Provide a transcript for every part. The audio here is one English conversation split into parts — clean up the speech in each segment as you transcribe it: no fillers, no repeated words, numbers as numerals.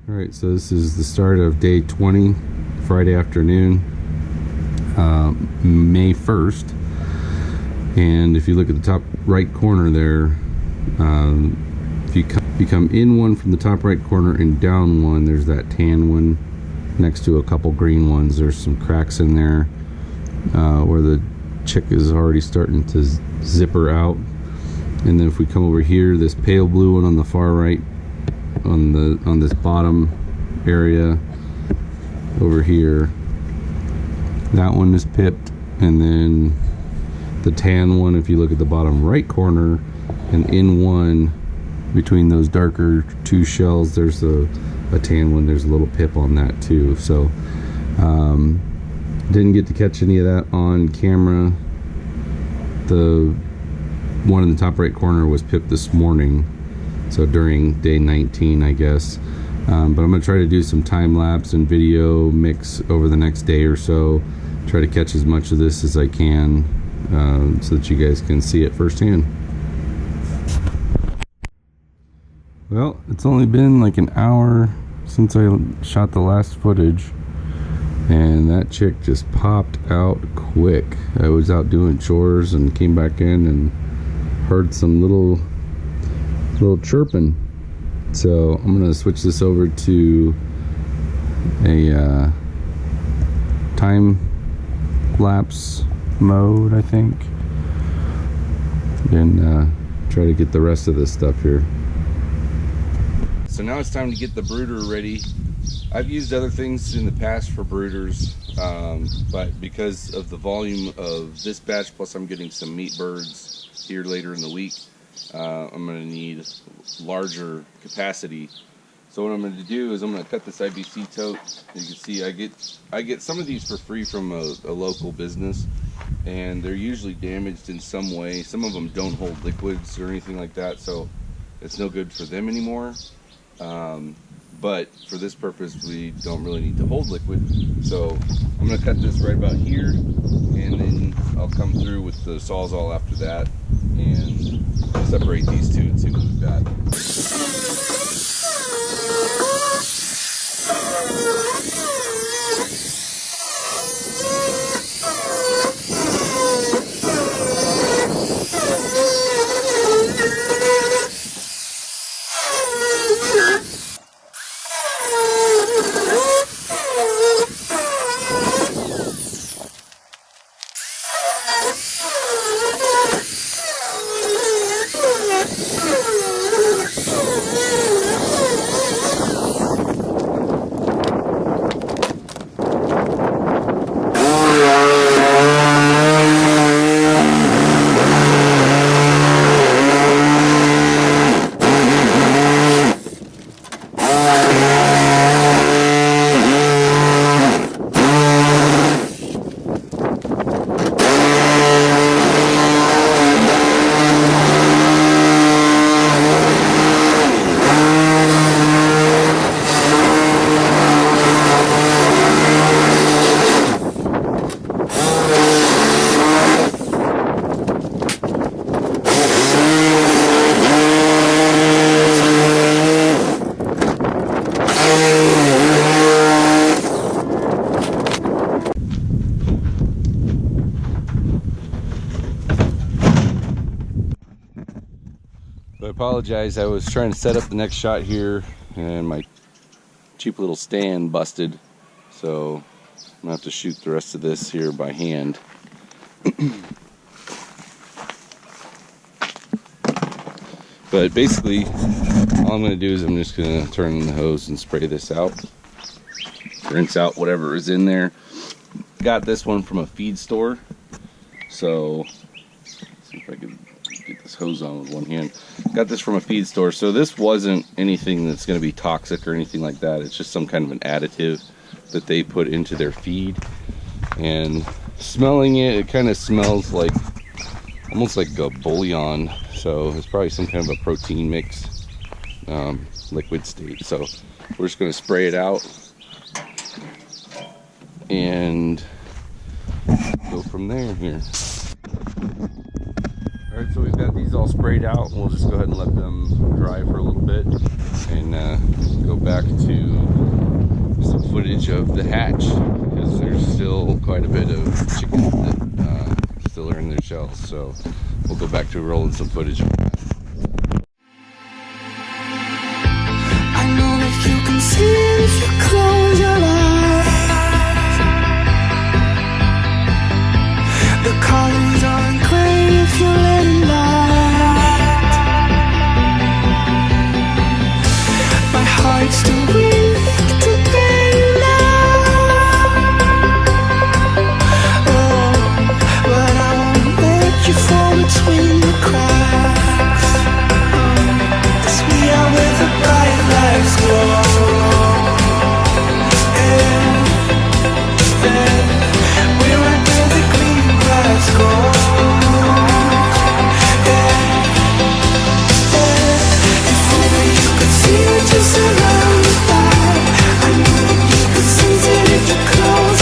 Alright, so this is the start of day 20, Friday afternoon, May 1st. And if you look at the top right corner there, if you come in one from the top right corner and down one, there's that tan one next to a couple green ones. There's some cracks in there where the chick is already starting to zipper out. And then if we come over here, this pale blue one on the far right, on this bottom area over here, that one is pipped. And then the tan one, if you look at the bottom right corner and in one between those darker two shells, there's a tan one. There's a little pip on that too. So didn't get to catch any of that on camera. The one in the top right corner was pipped this morning, so during day 19, I guess. But I'm going to try to do some time lapse and video mix over the next day or so. Try to catch as much of this as I can so that you guys can see it firsthand. Well, it's only been like an hour since I shot the last footage, and that chick just popped out quick. I was out doing chores and came back in and heard some little chirping. So I'm gonna switch this over to a time lapse mode, I think, and try to get the rest of this stuff here. So now it's time to get the brooder ready. I've used other things in the past for brooders, but because of the volume of this batch, plus I'm getting some meat birds here later in the week, I'm going to need larger capacity. So what I'm going to do is I'm going to cut this IBC tote. You can see I get some of these for free from a local business, and they're usually damaged in some way. Some of them don't hold liquids or anything like that, so it's no good for them anymore. But for this purpose, we don't really need to hold liquid. So I'm going to cut this right about here, and then I'll come through with the Sawzall after that and separate these two and see what we've got. I apologize, I was trying to set up the next shot here and my cheap little stand busted, so I'm gonna have to shoot the rest of this here by hand. But basically all I'm gonna do is I'm just gonna turn the hose and spray this out, rinse out whatever is in there. Got this one from a feed store, so let's see if I can get this hose on with one hand. Got this from a feed store, so this wasn't anything that's going to be toxic or anything like that. It's just some kind of an additive that they put into their feed. And smelling it, it kind of smells like almost like a bouillon, so it's probably some kind of a protein mix, liquid state. So we're just going to spray it out and go from there here. Alright, so we've got these all sprayed out. We'll just go ahead and let them dry for a little bit and go back to some footage of the hatch, because there's still quite a bit of chickens that still are in their shells. So we'll go back to rolling some footage of that. I know that you can see it if you close your eyes. The colors aren't gray if you let it light. My heart's too weak to bear you now. Oh, but I won't let you fall between the cracks. 'Cause we are where the bright lights glow. We're right where the green grass grows. If only you could see it just around the back. I know that you could sense it if you close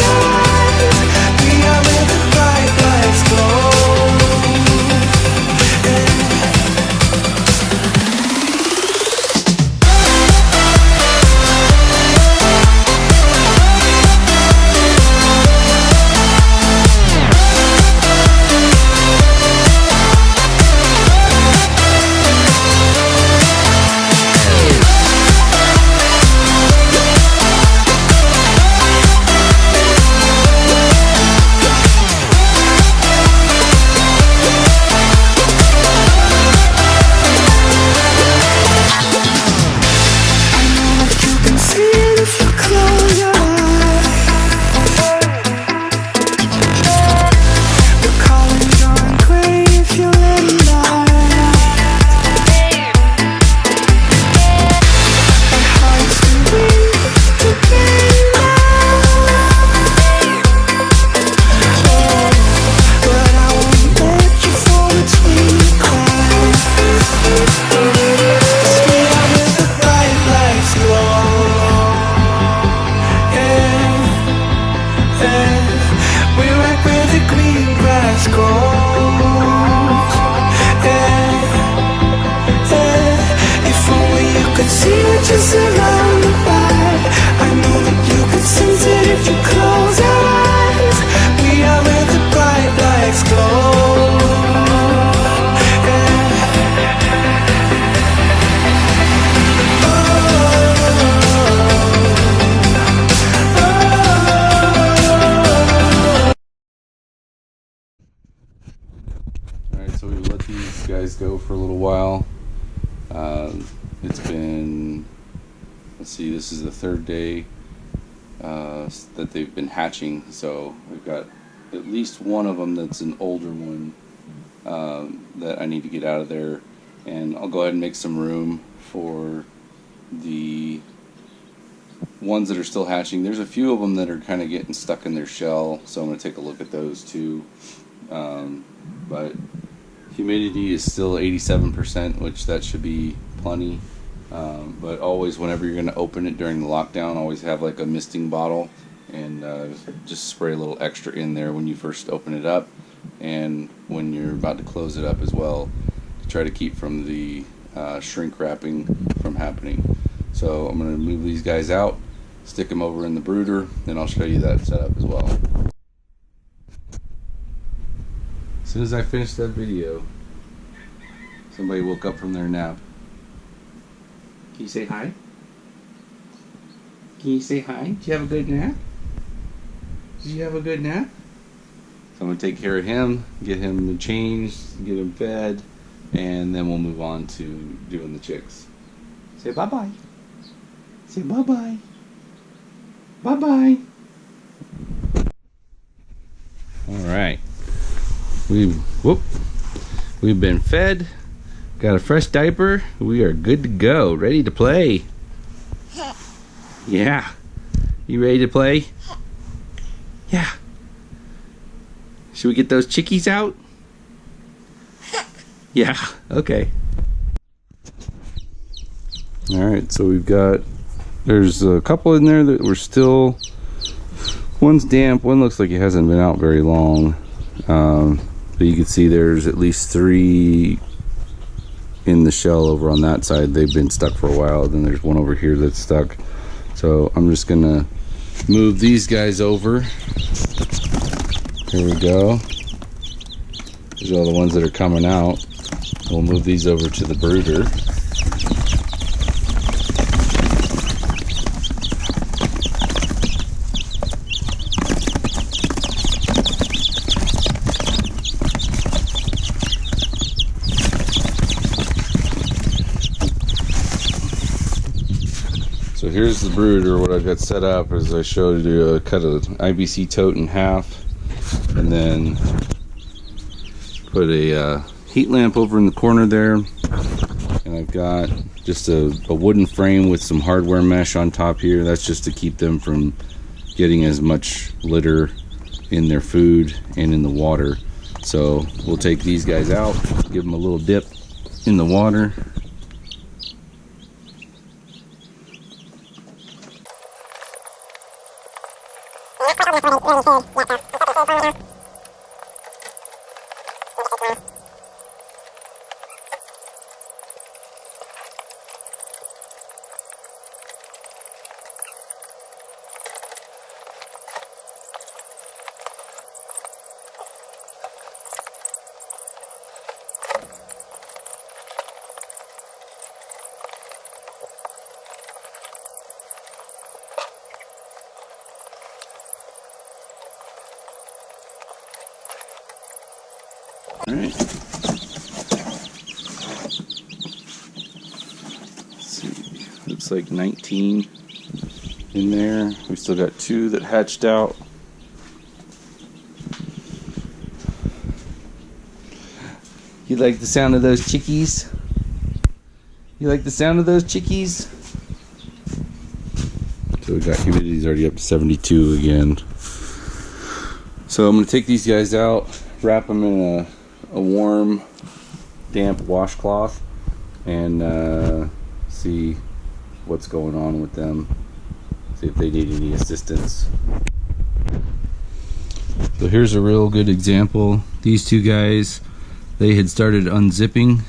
your eyes. We are where the bright lights glow. So we let these guys go for a little while. It's been, let's see, this is the third day that they've been hatching. So we've got at least one of them that's an older one that I need to get out of there. And I'll go ahead and make some room for the ones that are still hatching. There's a few of them that are kind of getting stuck in their shell, so I'm going to take a look at those too. But humidity is still 87%, which that should be plenty. But always, whenever you're going to open it during the lockdown, always have like a misting bottle and just spray a little extra in there when you first open it up and when you're about to close it up as well, to try to keep from the shrink wrapping from happening. So I'm going to move these guys out, stick them over in the brooder, and I'll show you that setup as well. As soon as I finished that video, somebody woke up from their nap. Can you say hi? Can you say hi? Did you have a good nap? Did you have a good nap? So I'm going to take care of him, get him changed, get him fed, and then we'll move on to doing the chicks. Say bye-bye. Say bye-bye. Bye-bye. Alright. We've been fed, got a fresh diaper, we are good to go, ready to play. Yeah. You ready to play? Yeah. Should we get those chickies out? Yeah, okay. Alright, so we've got, there's a couple in there that we're still, one's damp, one looks like it hasn't been out very long. But you can see there's at least 3 in the shell over on that side. They've been stuck for a while. Then there's one over here that's stuck. So I'm just gonna move these guys over. Here we go. These are all the ones that are coming out. We'll move these over to the brooder. So here's the brooder. What I've got set up is I showed you cut an IBC tote in half, and then put a heat lamp over in the corner there, and I've got just a wooden frame with some hardware mesh on top here. That's just to keep them from getting as much litter in their food and in the water. So we'll take these guys out, give them a little dip in the water. All right. Let's see. Looks like 19 in there. We still got 2 that hatched out. You like the sound of those chickies? You like the sound of those chickies? So we got humidity's already up to 72 again. So I'm gonna take these guys out, wrap them in a warm, damp washcloth, and see what's going on with them. See if they need any assistance. So here's a real good example. These 2 guys, they had started unzipping,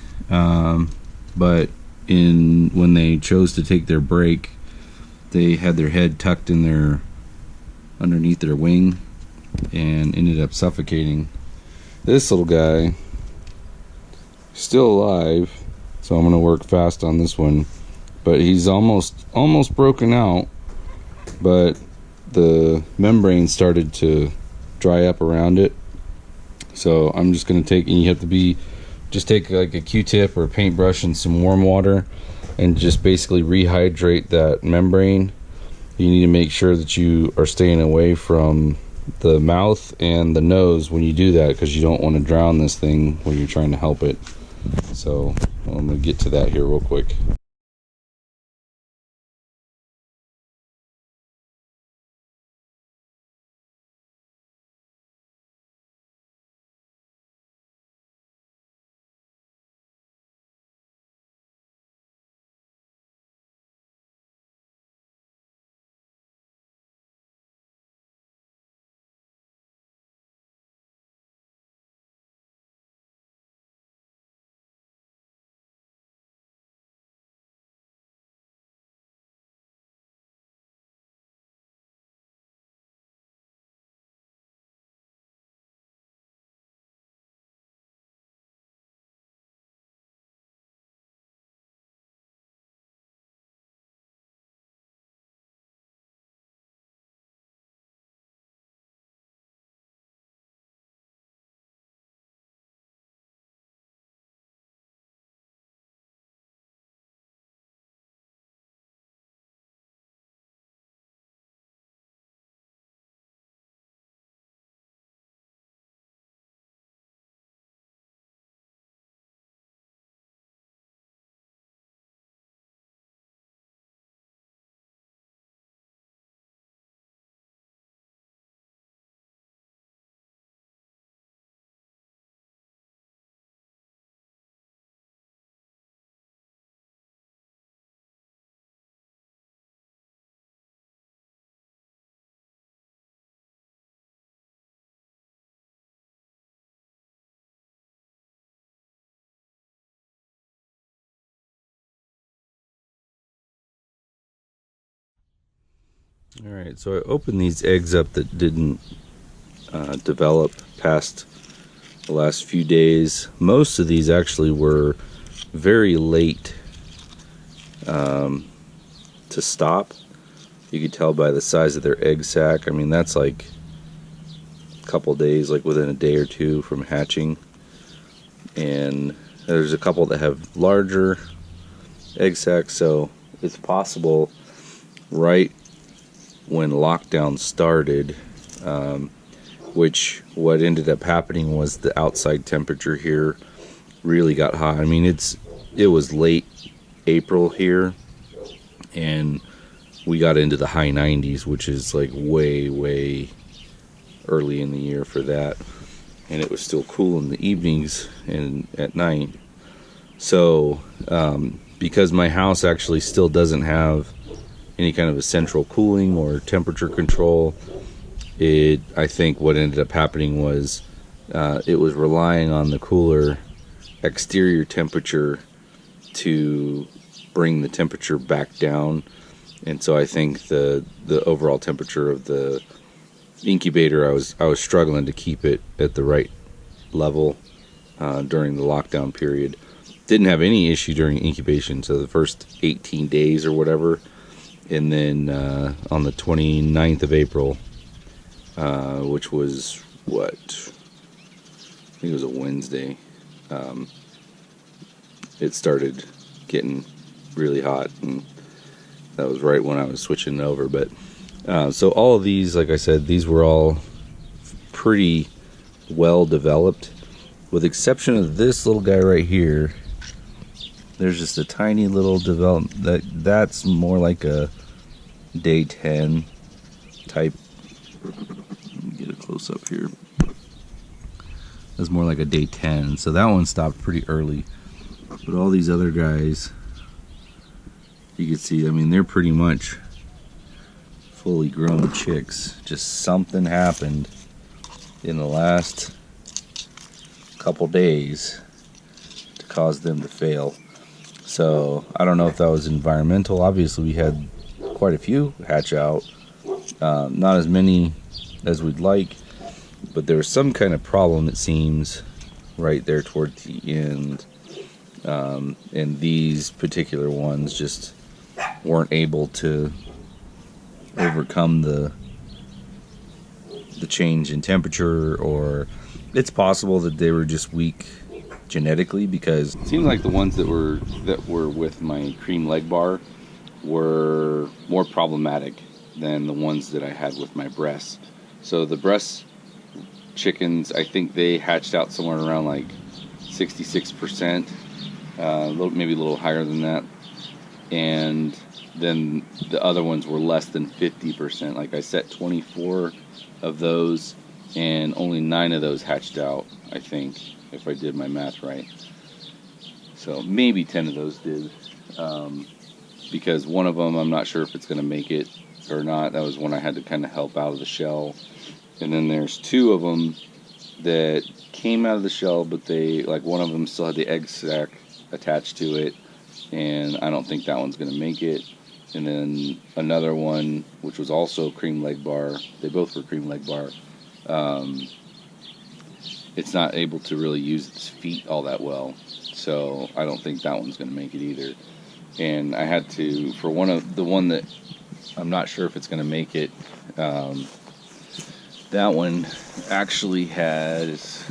but when they chose to take their break, they had their head tucked in underneath their wing and ended up suffocating. This little guy still alive, so I'm gonna work fast on this one, but he's almost broken out, but the membrane started to dry up around it. So I'm just gonna take, and you have to just take like a Q-tip or a paintbrush and some warm water and just basically rehydrate that membrane. You need to make sure that you are staying away from the mouth and the nose when you do that, because you don't want to drown this thing when you're trying to help it. So I'm going to get to that here real quick. All right, so I opened these eggs up that didn't develop past the last few days. Most of these actually were very late to stop. You could tell by the size of their egg sac. I mean, that's like a couple days, like within a day or two from hatching. And there's a couple that have larger egg sacs, so it's possible right when lockdown started, which what ended up happening was the outside temperature here really got hot. I mean, it was late April here, and we got into the high 90s, which is like way early in the year for that. And it was still cool in the evenings and at night. So because my house actually still doesn't have any kind of a central cooling or temperature control, I think what ended up happening was it was relying on the cooler exterior temperature to bring the temperature back down. And so I think the overall temperature of the incubator, I was struggling to keep it at the right level during the lockdown period. Didn't have any issue during incubation, so the first 18 days or whatever. And then on the 29th of April, which was what? I think it was a Wednesday. It started getting really hot, and that was right when I was switching over. But so all of these, like I said, these were all pretty well developed, with exception of this little guy right here. There's just a tiny little development that's more like a day 10 type. Let me get a close up here. That's more like a day 10, so that one stopped pretty early. But all these other guys, you can see, I mean, they're pretty much fully grown chicks. Just something happened in the last couple days to cause them to fail. So I don't know if that was environmental. Obviously we had quite a few hatch out, not as many as we'd like, but there was some kind of problem, it seems, right there toward the end. And these particular ones just weren't able to overcome the change in temperature, or it's possible that they were just weak genetically, because it seems like the ones that were with my cream leg bar were more problematic than the ones that I had with my breast. So the breast chickens, I think they hatched out somewhere around like 66%, maybe a little higher than that, and then the other ones were less than 50%. Like I set 24 of those, and only 9 of those hatched out, I think, if I did my math right. So maybe 10 of those did, because one of them, I'm not sure if it's going to make it or not. That was one I had to kind of help out of the shell. And then there's 2 of them that came out of the shell, but one of them still had the egg sac attached to it, and I don't think that one's going to make it. And then another one, which was also cream leg bar, they both were cream leg bar, it's not able to really use its feet all that well, so I don't think that one's going to make it either. And I had to, for the one that I'm not sure if it's going to make it, that one actually has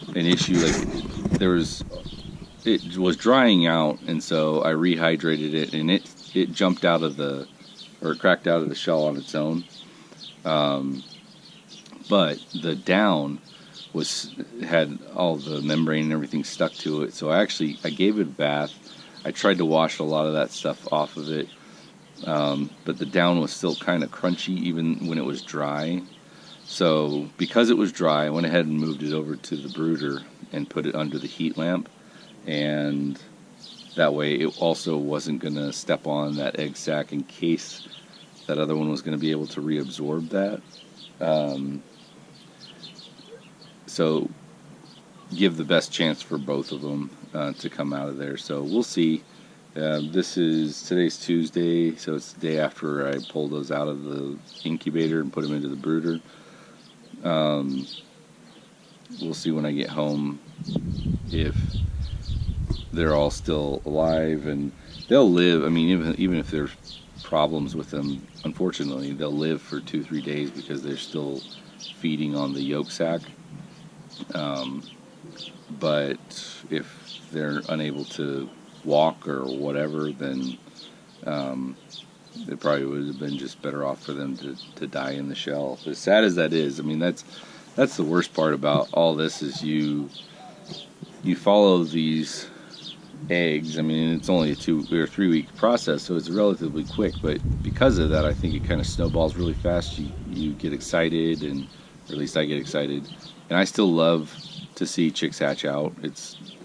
an issue. Like it was drying out, and so I rehydrated it, and it jumped out of it cracked out of the shell on its own. But the down had all the membrane and everything stuck to it, so I gave it a bath. I tried to wash a lot of that stuff off of it, but the down was still kind of crunchy even when it was dry. So because it was dry, I went ahead and moved it over to the brooder and put it under the heat lamp, and that way it also wasn't going to step on that egg sac in case that other one was going to be able to reabsorb that. So give the best chance for both of them to come out of there. So we'll see Today's Tuesday, so it's the day after I pulled those out of the incubator and put them into the brooder. We'll see when I get home if they're all still alive, and they'll live. I mean, even if there's problems with them, unfortunately, they'll live for 2-3 days because they're still feeding on the yolk sac. But if they're unable to walk or whatever, then it probably would have been just better off for them to die in the shell. As sad as that is, I mean, that's the worst part about all this is you follow these eggs. I mean, it's only a 2 or 3 week process, so it's relatively quick, but because of that, I think it kind of snowballs really fast. You get excited, and or at least I get excited, and I still love to see chicks hatch out.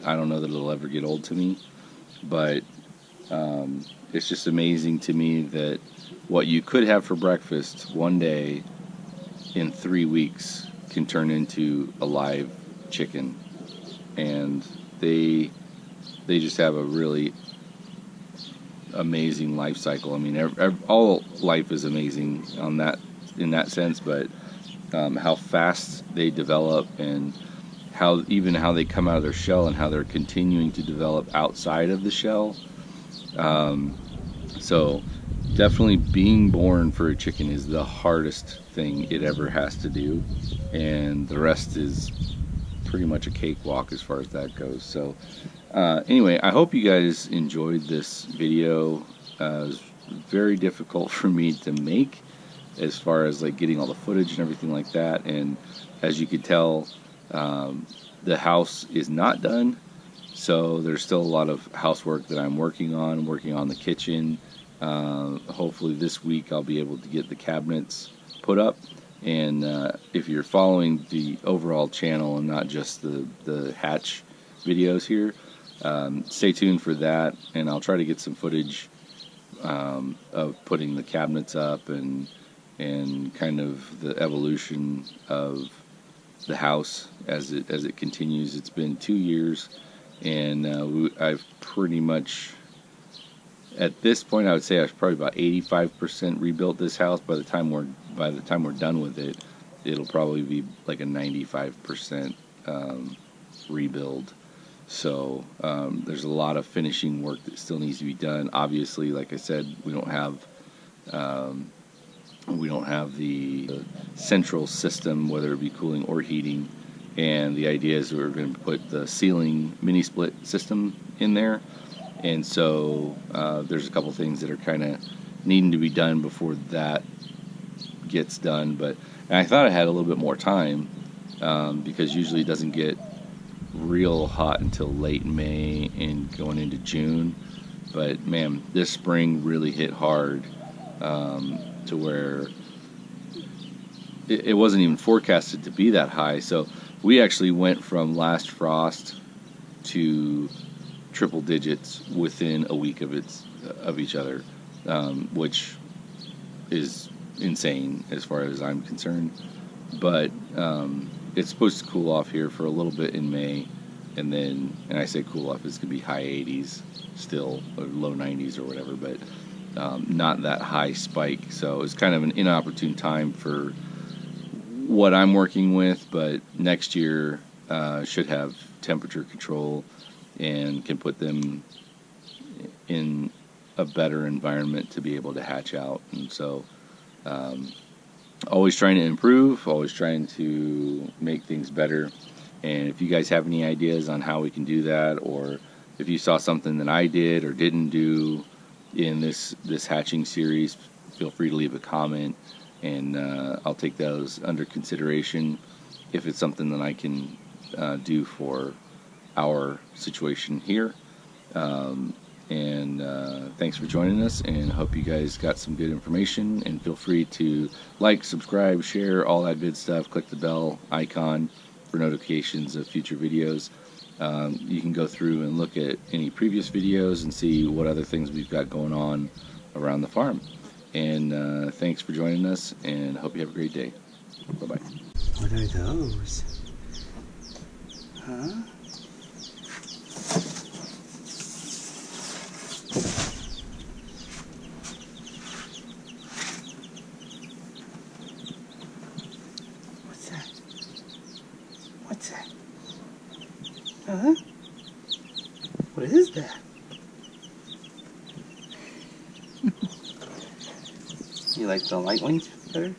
I don't know that it'll ever get old to me, but it's just amazing to me that what you could have for breakfast one day in 3 weeks can turn into a live chicken, and they just have a really amazing life cycle. I mean, all life is amazing in that sense, but how fast they develop, and how they come out of their shell, and how they're continuing to develop outside of the shell. So definitely being born for a chicken is the hardest thing it ever has to do, and the rest is pretty much a cakewalk as far as that goes. So anyway, I hope you guys enjoyed this video. It was very difficult for me to make as far as like getting all the footage and everything like that, and as you could tell, the house is not done, so there's still a lot of housework that I'm working on the kitchen. Hopefully this week I'll be able to get the cabinets put up, and if you're following the overall channel and not just the hatch videos here, stay tuned for that, and I'll try to get some footage of putting the cabinets up and kind of the evolution of the house as it continues. It's been 2 years, and I've pretty much, at this point, I would say I've probably about 85% rebuilt this house. By the time we're done with it, it'll probably be like a 95% rebuild. So there's a lot of finishing work that still needs to be done. Obviously, like I said, we don't have the central system, whether it be cooling or heating. And the idea is we're going to put the ceiling mini split system in there. And so there's a couple things that are kind of needing to be done before that gets done. But I thought I had a little bit more time because usually it doesn't get real hot until late May and going into June. But man, this spring really hit hard to where it wasn't even forecasted to be that high. So we actually went from last frost to triple digits within a week of each other, which is insane as far as I'm concerned. But it's supposed to cool off here for a little bit in May, and I say cool off, it's gonna be high 80s still, or low 90s or whatever, but not that high spike. So it's kind of an inopportune time for what I'm working with, but next year should have temperature control and can put them in a better environment to be able to hatch out. And so always trying to improve, always trying to make things better. And if you guys have any ideas on how we can do that, or if you saw something that I did or didn't do in this hatching series, feel free to leave a comment, and I'll take those under consideration if it's something that I can do for our situation here. Thanks for joining us, and hope you guys got some good information. And feel free to like, subscribe, share, all that good stuff. Click the bell icon for notifications of future videos. You can go through and look at any previous videos and see what other things we've got going on around the farm. And thanks for joining us, and hope you have a great day. Bye-bye. What are those? Huh? What's that? Huh? What is that? You like the light ones better?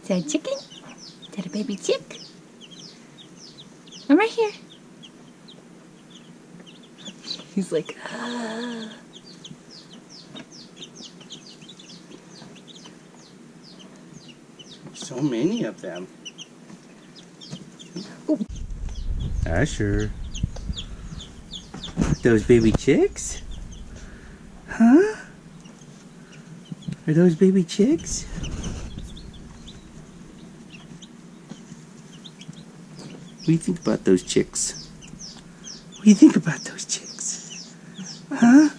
Is that a chicken? Is that a baby chick? I'm right here. He's like, ah. So many of them. Ooh. Asher. Those baby chicks? Huh? Are those baby chicks? What do you think about those chicks? What do you think about those chicks? Huh?